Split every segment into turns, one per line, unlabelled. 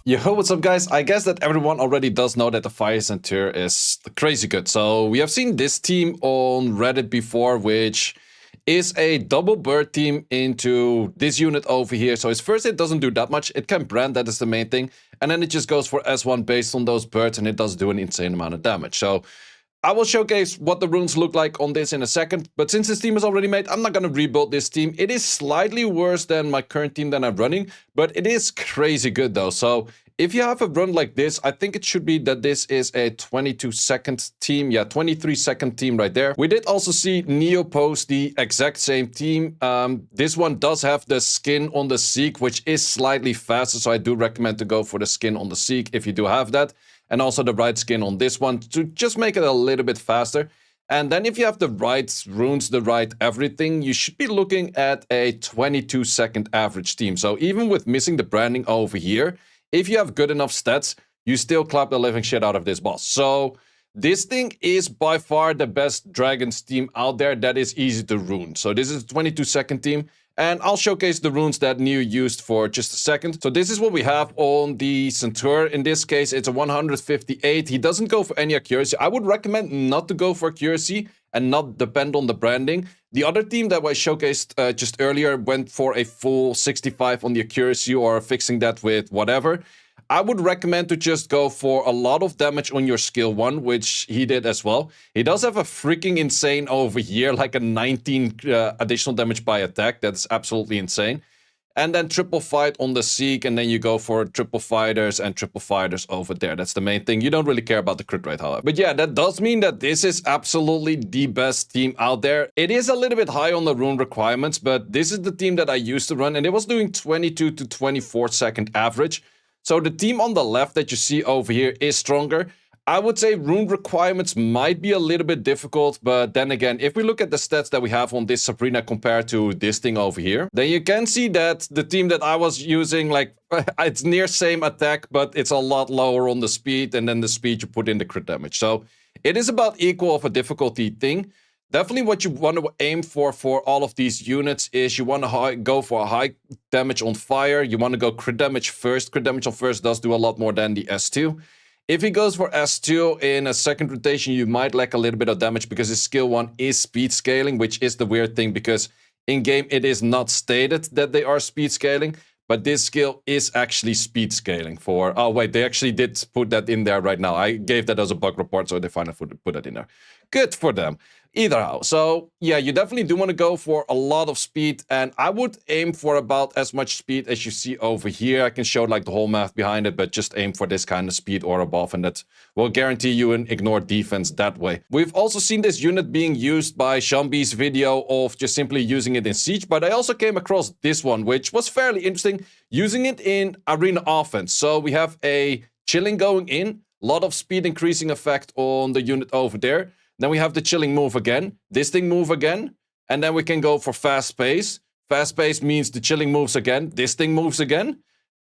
Yo, what's up guys? I guess that everyone already does know that the Fire Centaur is crazy good. So we have seen this team on Reddit before, which is a double bird team into this unit over here. So its first hit doesn't do that much. It can brand, that is the main thing. And then it just goes for S1 based on those birds, and it does do an insane amount of damage. So I will showcase what the runes look like on this in a second, but since this team is already made, I'm not going to rebuild this team. It is slightly worse than my current team that I'm running, but it is crazy good though. So if you have a run like this, I think it should be that this is a 22-second team. Yeah, 23-second team right there. We did also see Neo post the exact same team. This one does have the skin on the Seek, which is slightly faster, so I do recommend to go for the skin on the Seek if you do have that. And also the right skin on this one to just make it a little bit faster. And then if you have the right runes, the right everything, you should be looking at a 22-second average team. So even with missing the branding over here, if you have good enough stats, you still clap the living shit out of this boss. So this thing is by far the best Dragons team out there that is easy to rune. So this is a 22-second team. And I'll showcase the runes that Neo used for just a second. So this is what we have on the Centaur. In this case, it's a 158. He doesn't go for any accuracy. I would recommend not to go for accuracy and not depend on the branding. The other team that I showcased just earlier went for a full 65 on the accuracy or fixing that with whatever. I would recommend to just go for a lot of damage on your skill 1, which he did as well. He does have a freaking insane over here, like a 19 additional damage by attack. That's absolutely insane. And then triple fight on the Seek, and then you go for triple fighters and triple fighters over there. That's the main thing. You don't really care about the crit rate, however. But yeah, that does mean that this is absolutely the best team out there. It is a little bit high on the rune requirements, but this is the team that I used to run, and it was doing 22 to 24 second average. So the team on the left that you see over here is stronger. I would say rune requirements might be a little bit difficult, but then again, if we look at the stats that we have on this Sabrina compared to this thing over here, then you can see that the team that I was using, like, it's near same attack, but it's a lot lower on the speed, and then the speed you put in the crit damage. So it is about equal of a difficulty thing. Definitely what you want to aim for all of these units is you want to go for a high damage on fire. You want to go crit damage first. Crit damage on first does do a lot more than the S2. If he goes for S2 in a second rotation, you might lack a little bit of damage because his skill 1 is speed scaling, which is the weird thing because in-game it is not stated that they are speed scaling, but this skill is actually speed scaling for... Oh, wait, they actually did put that in there right now. I gave that as a bug report, so they finally put that in there. Good for them. Either how. So yeah, you definitely do want to go for a lot of speed, and I would aim for about as much speed as you see over here. I can show like the whole math behind it, but just aim for this kind of speed or above, and that will guarantee you an ignore defense that way. We've also seen this unit being used by Shambi's video of just simply using it in Siege, but I also came across this one, which was fairly interesting, using it in arena offense. So we have a chilling going in, a lot of speed increasing effect on the unit over there. Then we have the chilling move again, this thing move again, and then we can go for fast pace. Fast pace means the chilling moves again, this thing moves again.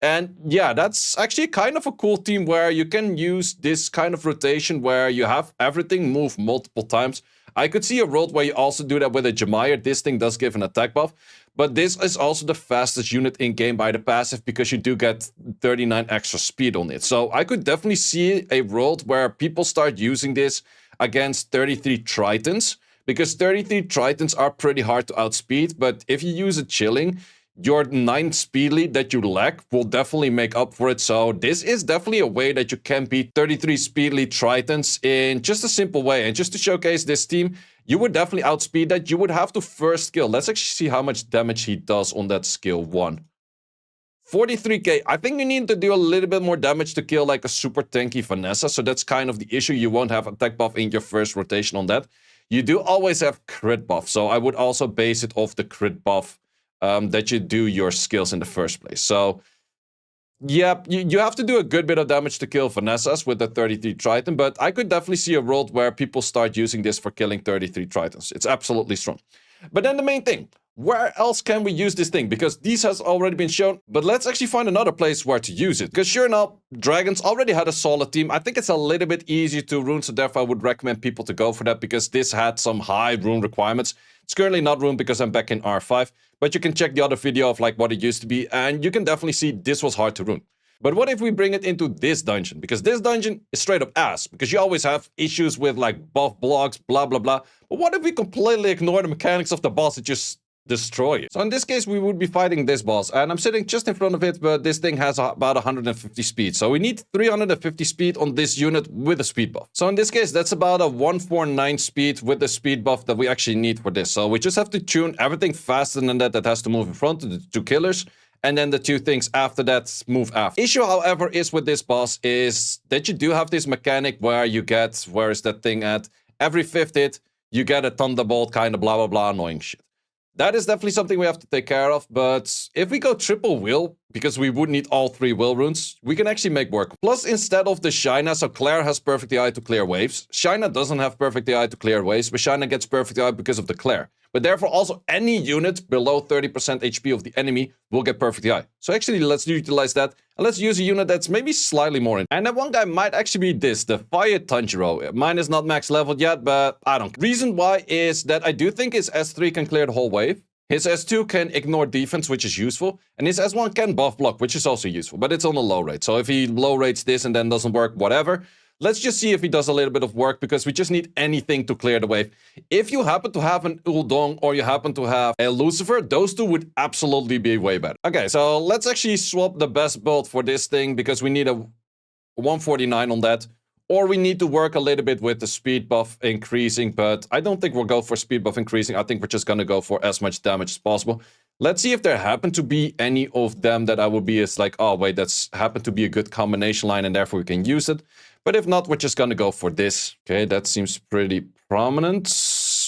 And yeah, that's actually kind of a cool team where you can use this kind of rotation where you have everything move multiple times. I could see a world where you also do that with a Jemire. This thing does give an attack buff, but this is also the fastest unit in game by the passive because you do get 39 extra speed on it. So I could definitely see a world where people start using this against 33 Tritons, because 33 Tritons are pretty hard to outspeed, but if you use a chilling, your 9 speed lead that you lack will definitely make up for it. So this is definitely a way that you can beat 33 speed lead Tritons in just a simple way. And just to showcase this team, you would definitely outspeed that. You would have to first skill. Let's actually see how much damage he does on that skill 1. 43k. I think you need to do a little bit more damage to kill like a super tanky Vanessa. So that's kind of the issue. You won't have attack buff in your first rotation on that. You do always have crit buff. So I would also base it off the crit buff that you do your skills in the first place. So yeah, you have to do a good bit of damage to kill Vanessas with the 33 Triton. But I could definitely see a world where people start using this for killing 33 Tritons. It's absolutely strong. But then the main thing, where else can we use this thing? Because these has already been shown, but let's actually find another place where to use it. Because sure enough, Dragons already had a solid team. I think it's a little bit easy to rune, so therefore I would recommend people to go for that because this had some high rune requirements. It's currently not runed because I'm back in R5, but you can check the other video of like what it used to be, and you can definitely see this was hard to rune. But what if we bring it into this dungeon? Because this dungeon is straight up ass. Because you always have issues with like buff blocks, blah, blah, blah. But what if we completely ignore the mechanics of the boss and just destroy it? So in this case, we would be fighting this boss. And I'm sitting just in front of it, but this thing has about 150 speed. So we need 350 speed on this unit with a speed buff. So in this case, that's about a 149 speed with the speed buff that we actually need for this. So we just have to tune everything faster than that has to move in front of the two killers. And then the two things after that move after. Issue, however, is with this boss is that you do have this mechanic where you get, where is that thing at? Every 5th hit, you get a thunderbolt kind of blah, blah, blah annoying shit. That is definitely something we have to take care of, but if we go triple will, because we would need all 3 will runes, we can actually make work. Plus, instead of the Shaina, so Claire has Perfect Eye to clear waves. Shaina doesn't have Perfect Eye to clear waves, but Shaina gets Perfect Eye because of the Claire. But therefore, also any unit below 30% HP of the enemy will get Perfect Eye. So actually, let's utilize that. And let's use a unit that's maybe slightly more in. And that one guy might actually be this, the Fire Tanjiro. Mine is not max leveled yet, but I don't care. Reason why is that I do think his S3 can clear the whole wave. His S2 can ignore defense, which is useful. And his S1 can buff block, which is also useful. But it's on a low rate. So if he low rates this and then doesn't work, whatever. Let's just see if he does a little bit of work, because we just need anything to clear the wave. If you happen to have an Uldong or you happen to have a Lucifer, those two would absolutely be way better. Okay, so let's actually swap the best build for this thing, because we need a 149 on that. Or we need to work a little bit with the speed buff increasing, but I don't think we'll go for speed buff increasing. I think we're just going to go for as much damage as possible. Let's see if there happen to be any of them that I would be as like, oh wait, that's happened to be a good combination line and therefore we can use it. But if not, we're just going to go for this. Okay, that seems pretty prominent.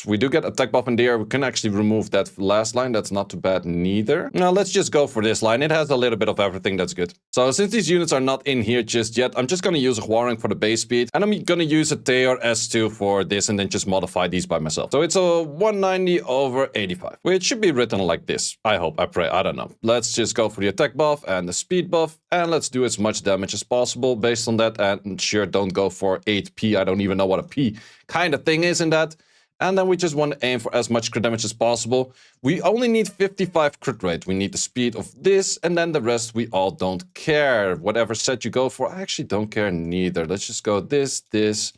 We do get attack buff in there. We can actually remove that last line. That's not too bad neither. Now, let's just go for this line. It has a little bit of everything. That's good. So since these units are not in here just yet, I'm just going to use a Huarang for the base speed. And I'm going to use a Teor S2 for this and then just modify these by myself. So it's a 190 over 85, which should be written like this. I hope, I pray, I don't know. Let's just go for the attack buff and the speed buff. And let's do as much damage as possible based on that. And sure, don't go for 8p. I don't even know what a p kind of thing is in that. And then we just want to aim for as much crit damage as possible. We only need 55 crit rate. We need the speed of this, and then the rest we all don't care. Whatever set you go for, I actually don't care neither. Let's just go this, this,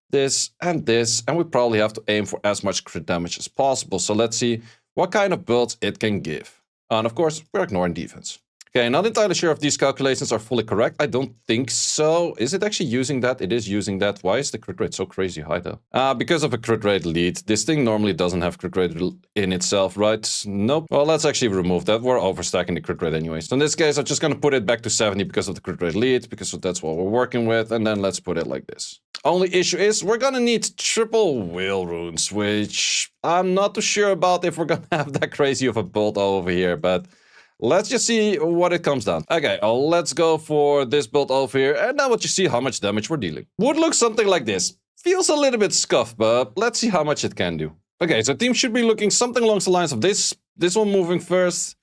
this, and this. And we probably have to aim for as much crit damage as possible. So let's see what kind of builds it can give. And of course, we're ignoring defense. Okay, not entirely sure if these calculations are fully correct. I don't think so. Is it actually using that? It is using that. Why is the crit rate so crazy high though? Because of a crit rate lead. This thing normally doesn't have crit rate in itself, right? Nope. Well, let's actually remove that. We're overstacking the crit rate anyways. So in this case, I'm just going to put it back to 70 because of the crit rate lead, because that's what we're working with. And then let's put it like this. Only issue is we're going to need triple will runes, which I'm not too sure about if we're going to have that crazy of a build over here, but let's just see what it comes down. Okay, let's go for this build over here. And now what you see how much damage we're dealing. Would look something like this. Feels a little bit scuffed, but let's see how much it can do. Okay, so team should be looking something along the lines of this. This one moving first.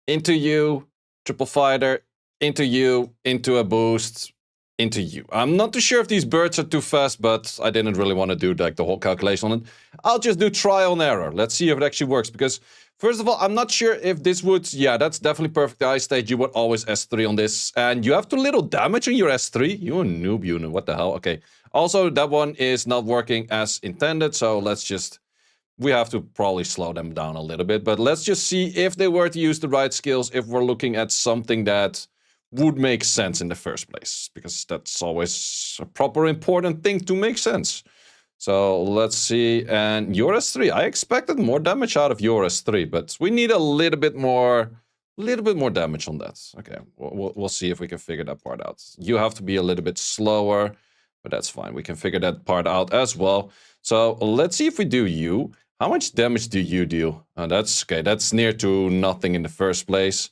Into you. Triple fighter. Into you. Into a boost. Into you. I'm not too sure if these birds are too fast, but I didn't really want to do like the whole calculation on it. I'll just do trial and error. Let's see if it actually works, because first of all, I'm not sure if this would... Yeah, that's definitely perfect eye stage. You would always S3 on this. And you have too little damage on your S3. You're a noob unit. What the hell? Okay. Also, that one is not working as intended. So let's just... We have to probably slow them down a little bit. But let's just see if they were to use the right skills. If we're looking at something that would make sense in the first place. Because that's always a proper important thing to make sense. So let's see, and your S3, I expected more damage out of your S3, but we need a little bit more damage on that. Okay, we'll see if we can figure that part out. You have to be a little bit slower, but that's fine. We can figure that part out as well. So let's see if we do you. How much damage do you deal? That's okay. That's near to nothing in the first place.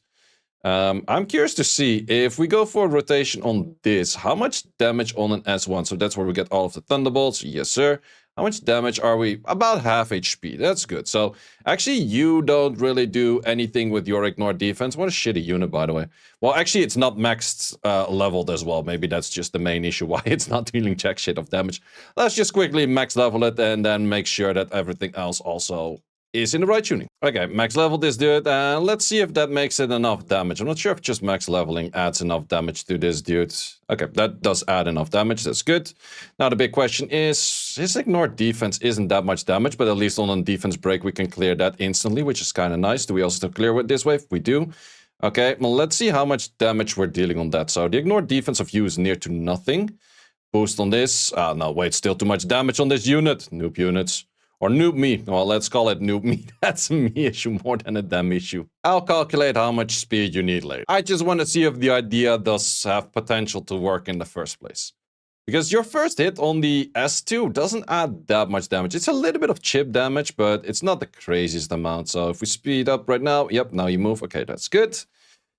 I'm curious to see if we go for a rotation on this, how much damage on an S1? So that's where we get all of the thunderbolts. Yes, sir. How much damage are we? About half HP. That's good. So actually, you don't really do anything with your ignore defense. What a shitty unit, by the way. Well, actually, it's not maxed leveled as well. Maybe that's just the main issue why it's not dealing jack shit of damage. Let's just quickly max level it and then make sure that everything else also is in the right tuning. Okay, max level this dude, and let's see if that makes it enough damage. I'm not sure if just max leveling adds enough damage to this dude. Okay, that does add enough damage, that's good. Now the big question is, his ignore defense isn't that much damage, but at least on a defense break we can clear that instantly, which is kind of nice. Do we also clear with this wave? We do. Okay, well let's see how much damage we're dealing on that. So the ignore defense of you is near to nothing. Boost on this. No, wait, still too much damage on this unit. Noob units. Or noob me. Well, let's call it noob me. That's a me issue more than a them issue. I'll calculate how much speed you need later. I just want to see if the idea does have potential to work in the first place. Because your first hit on the S2 doesn't add that much damage. It's a little bit of chip damage, but it's not the craziest amount. So if we speed up right now, yep, now you move. Okay, that's good.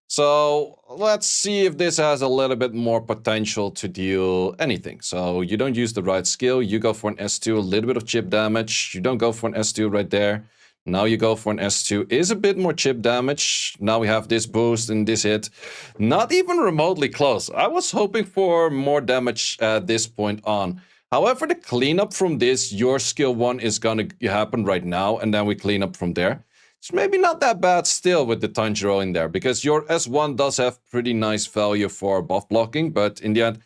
So let's see if this has a little bit more potential to deal anything. So you don't use the right skill. You go for an S2, a little bit of chip damage. You don't go for an S2 right there. Now you go for an S2, is a bit more chip damage. Now we have this boost and this hit. Not even remotely close. I was hoping for more damage at this point on. However, the cleanup from this, your skill 1 is going to happen right now. And then we clean up from there. It's maybe not that bad still with the Tanjiro in there, because your S1 does have pretty nice value for buff blocking, but in the end,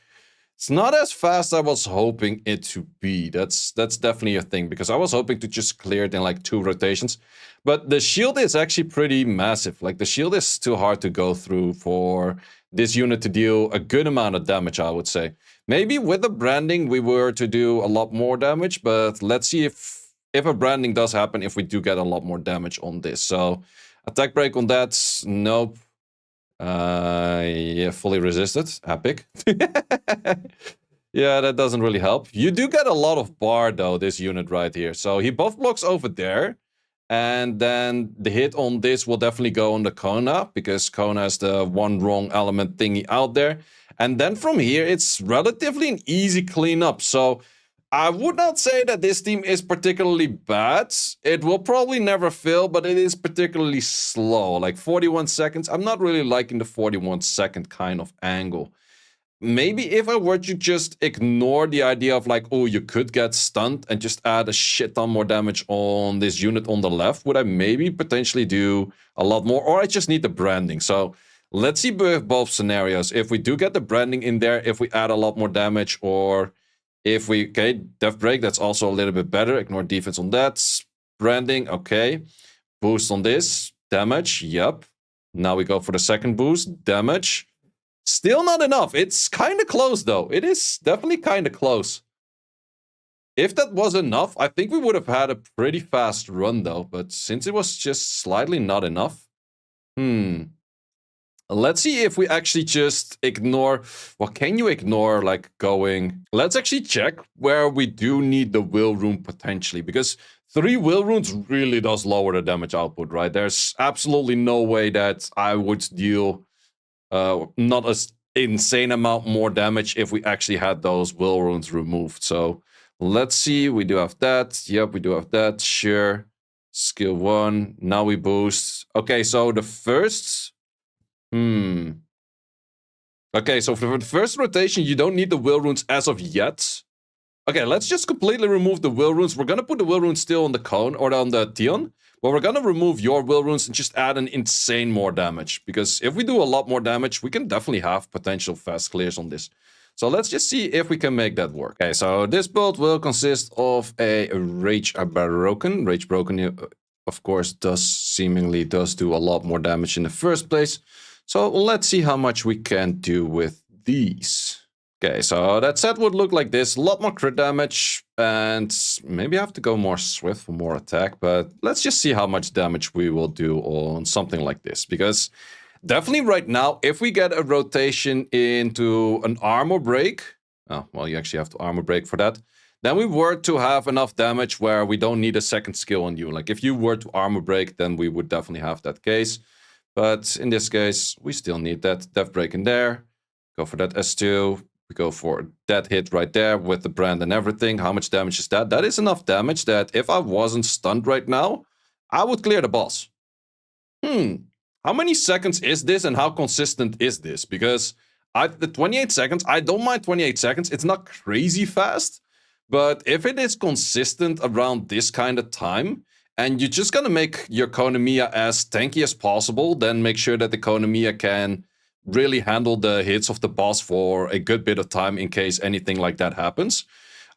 it's not as fast as I was hoping it to be. That's definitely a thing, because I was hoping to just clear it in like 2 rotations. But the shield is actually pretty massive. Like, the shield is too hard to go through for this unit to deal a good amount of damage, I would say. Maybe with the branding, we were to do a lot more damage, but let's see if a branding does happen, if we do get a lot more damage on this. So, attack break on that, nope. Yeah, fully resisted, epic. Yeah, that doesn't really help. You do get a lot of bar though, this unit right here. So he buff blocks over there. And then the hit on this will definitely go on the Kona, because Kona is the one wrong element thingy out there. And then from here, it's relatively an easy cleanup. So I would not say that this team is particularly bad. It will probably never fail, but it is particularly slow. Like 41 seconds. I'm not really liking the 41 second kind of angle. Maybe if I were to just ignore the idea of like, oh, you could get stunned and just add a shit ton more damage on this unit on the left, would I maybe potentially do a lot more? Or I just need the branding. So let's see both scenarios. If we do get the branding in there, if we add a lot more damage, or if we, okay, def break, that's also a little bit better. Ignore defense on that. Branding, okay. Boost on this. Damage, yep. Now we go for the second boost. Damage. Still not enough. It's kind of close, though. It is definitely kind of close. If that was enough, I think we would have had a pretty fast run, though. But since it was just slightly not enough, let's see if we actually just ignore. Well, can you ignore like going? Let's actually check where we do need the will rune potentially, because 3 will runes really does lower the damage output, right? There's absolutely no way that I would deal not an insane amount more damage if we actually had those will runes removed. So let's see. We do have that. Yep, we do have that. Sure. Skill 1. Now we boost. Okay, so the first. Okay, so for the first rotation, you don't need the will runes as of yet. Okay, let's just completely remove the will runes. We're gonna put the will runes still on the cone or on the Tion, but we're gonna remove your will runes and just add an insane more damage. Because if we do a lot more damage, we can definitely have potential fast clears on this. So let's just see if we can make that work. Okay, so this build will consist of a Rage Broken. Rage Broken, of course, seemingly does do a lot more damage in the first place. So let's see how much we can do with these. Okay, so that set would look like this. A lot more crit damage, and maybe I have to go more swift for more attack, but let's just see how much damage we will do on something like this. Because definitely right now, if we get a rotation into an armor break, oh, well, you actually have to armor break for that, then we were to have enough damage where we don't need a second skill on you. Like if you were to armor break, then we would definitely have that case. But in this case, we still need that def break in there. Go for that S2. We go for that hit right there with the brand and everything. How much damage is that? That is enough damage that if I wasn't stunned right now, I would clear the boss. How many seconds is this and how consistent is this? Because the 28 seconds, I don't mind 28 seconds. It's not crazy fast. But if it is consistent around this kind of time, And you're just gonna make your Konamiya as tanky as possible, then make sure that the Konamiya can really handle the hits of the boss for a good bit of time in case anything like that happens.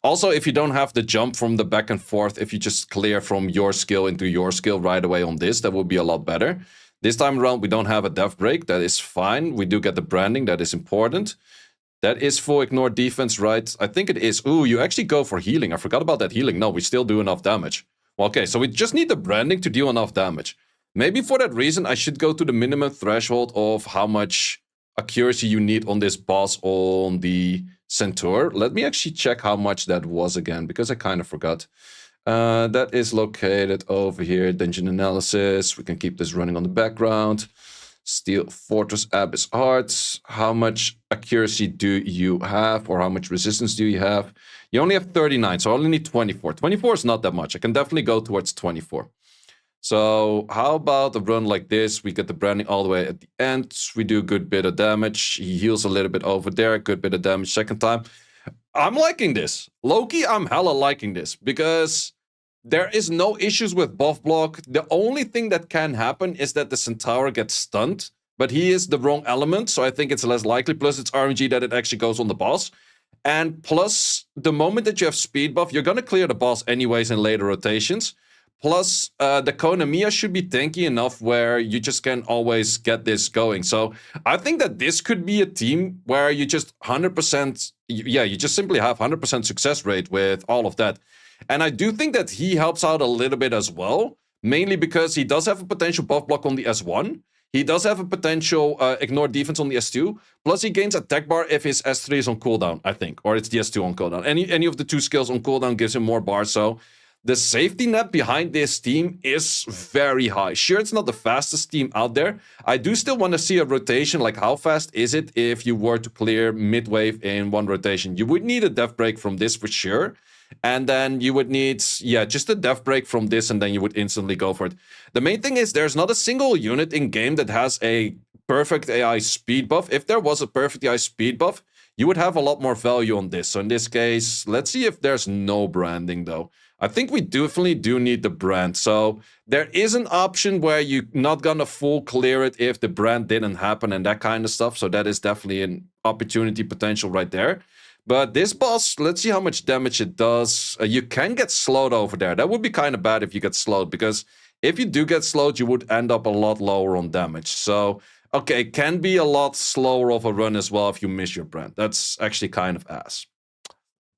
Also, if you don't have the jump from the back and forth, if you just clear from your skill into your skill right away on this, that would be a lot better. This time around, we don't have a death break. That is fine. We do get the branding. That is important. That is full ignore defense, right? I think it is. Ooh, you actually go for healing. I forgot about that healing. No, we still do enough damage. Well, okay, so we just need the branding to deal enough damage. Maybe for that reason, I should go to the minimum threshold of how much accuracy you need on this boss on the Centaur. Let me actually check how much that was again, because I kind of forgot. That is located over here, dungeon analysis. We can keep this running on the background. Steel Fortress Abyss Hearts. How much accuracy do you have, or how much resistance do you have? You only have 39, so I only need 24. 24 is not that much. I can definitely go towards 24. So how about a run like this? We get the branding all the way at the end. We do a good bit of damage. He heals a little bit over there. Good bit of damage second time. I'm liking this. Loki, I'm hella liking this because there is no issues with buff block. The only thing that can happen is that the Centaur gets stunned, but he is the wrong element, so I think it's less likely. Plus, it's RNG that it actually goes on the boss. And plus, the moment that you have speed buff, you're going to clear the boss anyways in later rotations. Plus, the Konamiya should be tanky enough where you just can always get this going. So I think that this could be a team where you just 100%, yeah, you just simply have 100% success rate with all of that. And I do think that he helps out a little bit as well, mainly because he does have a potential buff block on the S1. He does have a potential ignore defense on the S2. Plus, he gains attack bar if his S3 is on cooldown, I think. Or it's the S2 on cooldown. Any of the two skills on cooldown gives him more bars. So the safety net behind this team is very high. Sure, it's not the fastest team out there. I do still want to see a rotation. Like, how fast is it if you were to clear mid-wave in one rotation? You would need a death break from this for sure. And then you would need, yeah, just a death break from this, and then you would instantly go for it. The main thing is there's not a single unit in game that has a perfect AI speed buff. If there was a perfect AI speed buff, you would have a lot more value on this. So in this case, let's see if there's no branding though. I think we definitely do need the brand. So there is an option where you're not gonna full clear it if the brand didn't happen and that kind of stuff. So that is definitely an opportunity potential right there. But this boss, let's see how much damage it does. You can get slowed over there. That would be kind of bad if you get slowed, because if you do get slowed, you would end up a lot lower on damage. So, okay, it can be a lot slower of a run as well if you miss your brand. That's actually kind of ass.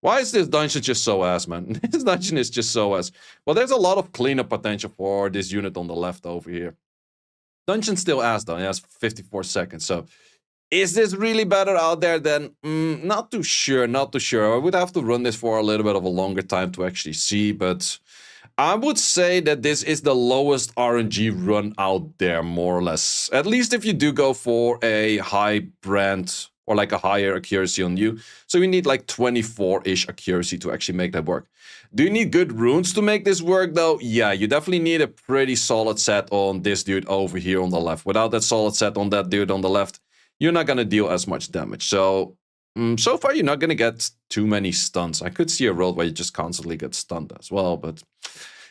Why is this dungeon just so ass, man? This dungeon is just so ass. Well, there's a lot of cleanup potential for this unit on the left over here. Dungeon still ass though. It has 54 seconds, so... Is this really better out there than... not too sure, not too sure. I would have to run this for a little bit of a longer time to actually see, but... I would say that this is the lowest RNG run out there, more or less. At least if you do go for a high brand or like a higher accuracy on you. So you need like 24-ish accuracy to actually make that work. Do you need good runes to make this work though? Yeah, you definitely need a pretty solid set on this dude over here on the left. Without that solid set on that dude on the left, you're not going to deal as much damage. So, so far you're not going to get too many stuns. I could see a world where you just constantly get stunned as well, but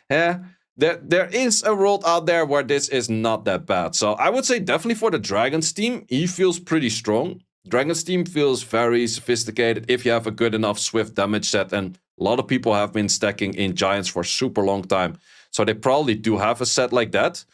yeah, there is a world out there where this is not that bad. So I would say definitely for the Dragon's team, he feels pretty strong. Dragon's team feels very sophisticated if you have a good enough swift damage set, and a lot of people have been stacking in Giants for a super long time. So they probably do have a set like that.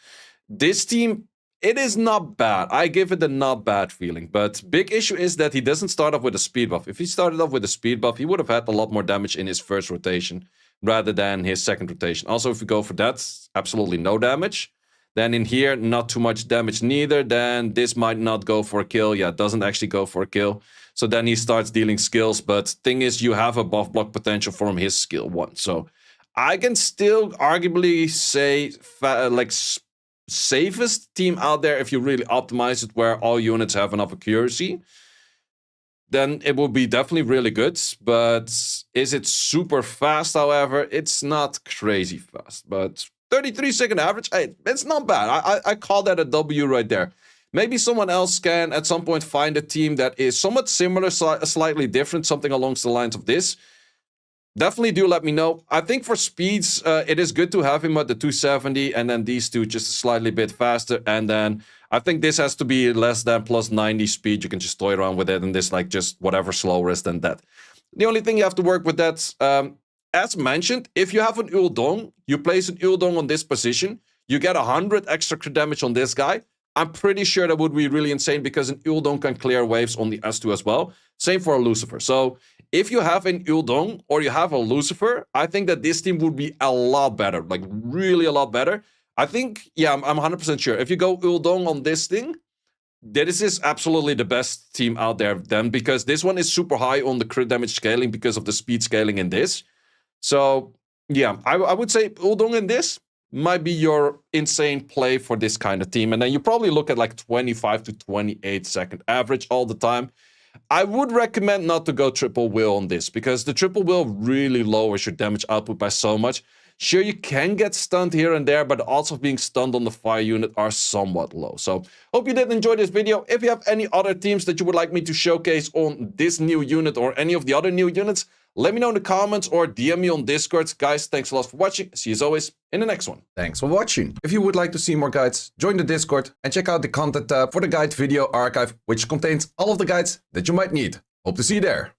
This team... It is not bad. I give it a not bad feeling. But big issue is that he doesn't start off with a speed buff. If he started off with a speed buff, he would have had a lot more damage in his first rotation rather than his second rotation. Also, if we go for that, absolutely no damage. Then in here, not too much damage neither. Then this might not go for a kill. Yeah, it doesn't actually go for a kill. So then he starts dealing skills. But thing is, you have a buff block potential from his skill 1. So I can still arguably say like... safest team out there if you really optimize it where all units have enough accuracy, then it will be definitely really good. But is it super fast, however? It's not crazy fast. But 33-second average, hey, it's not bad. I call that a W right there. Maybe someone else can at some point find a team that is somewhat similar, slightly different, something along the lines of this. definitely do let me know. I think for speeds, it is good to have him at the 270 and then these two just slightly bit faster. And then I think this has to be less than plus 90 speed. You can just toy around with it, and this like just whatever slower is than that. The only thing you have to work with that, as mentioned, if you have an Uldong, you place an Uldong on this position, you get 100 extra crit damage on this guy. I'm pretty sure that would be really insane because an Uldong can clear waves on the S2 as well. Same for a Lucifer. So if you have an Uldong or you have a Lucifer, I think that this team would be a lot better, like really a lot better. I think, yeah, I'm 100% sure. If you go Uldong on this thing, this is absolutely the best team out there then, because this one is super high on the crit damage scaling because of the speed scaling in this. So yeah, I would say Uldong in this might be your insane play for this kind of team. And then you probably look at like 25 to 28 second average all the time. I would recommend not to go triple will on this, because the triple will really lowers your damage output by so much. Sure, you can get stunned here and there, but also being stunned on the fire unit are somewhat low. So, hope you did enjoy this video. If you have any other teams that you would like me to showcase on this new unit or any of the other new units, let me know in the comments or DM me on Discord. Guys, thanks a lot for watching. See you as always in the next one.
Thanks for watching. If you would like to see more guides, join the Discord and check out the content tab for the guide video archive, which contains all of the guides that you might need. Hope to see you there.